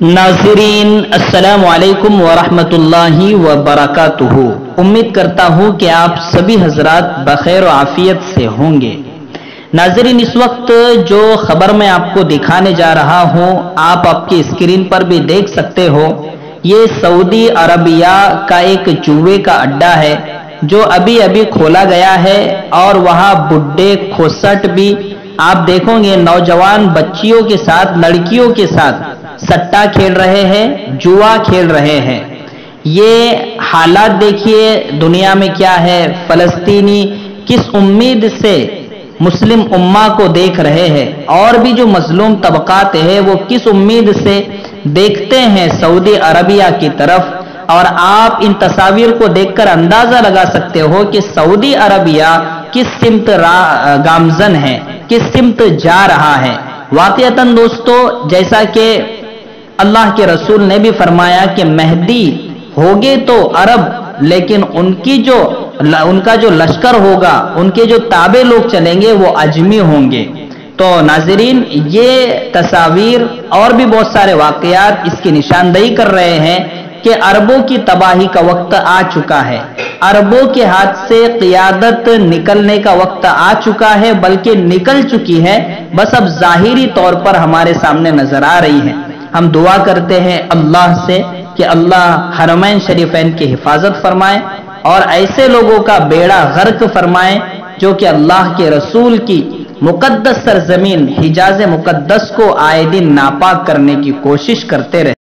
नाज़रीन अस्सलामु अलैकुम वरहमतुल्लाहि वबरकातुहू। उम्मीद करता हूँ कि आप सभी हजरात बखैर व आफियत से होंगे। नाज़रीन, इस वक्त जो खबर मैं आपको दिखाने जा रहा हूँ आप आपकी स्क्रीन पर भी देख सकते हो। ये सऊदी अरबिया का एक जुए का अड्डा है जो अभी अभी खोला गया है और वहाँ बुड्ढे खोसट भी आप देखोगे नौजवान बच्चियों के साथ, लड़कियों के साथ सट्टा खेल रहे हैं, जुआ खेल रहे हैं। ये हालात देखिए दुनिया में क्या है। फलस्तीनी किस उम्मीद से मुस्लिम उम्मा को देख रहे हैं और भी जो मजलूम तबकात है वो किस उम्मीद से देखते हैं सऊदी अरबिया की तरफ। और आप इन तस्वीर को देखकर अंदाजा लगा सकते हो कि सऊदी अरबिया किस सिमत गामजन है, किस सिमत जा रहा है। वाकईतन दोस्तों, जैसा कि अल्लाह के रसूल ने भी फरमाया कि मेहदी होगे तो अरब, लेकिन उनका जो लश्कर होगा, उनके जो ताबे लोग चलेंगे वो अजमी होंगे। तो नाजरीन, ये तस्वीर और भी बहुत सारे वाकयात इसकी निशानदही कर रहे हैं कि अरबों की तबाही का वक्त आ चुका है। अरबों के हाथ से क़ियादत निकलने का वक्त आ चुका है, बल्कि निकल चुकी है, बस अब जाहिरी तौर पर हमारे सामने नजर आ रही है। हम दुआ करते हैं अल्लाह से कि अल्लाह हरमैन शरीफैन की हिफाजत फरमाए और ऐसे लोगों का बेड़ा गर्क फरमाए जो कि अल्लाह के रसूल की मुकद्दस सरजमीन हिजाज मुकद्दस को आए दिन नापाक करने की कोशिश करते रहे।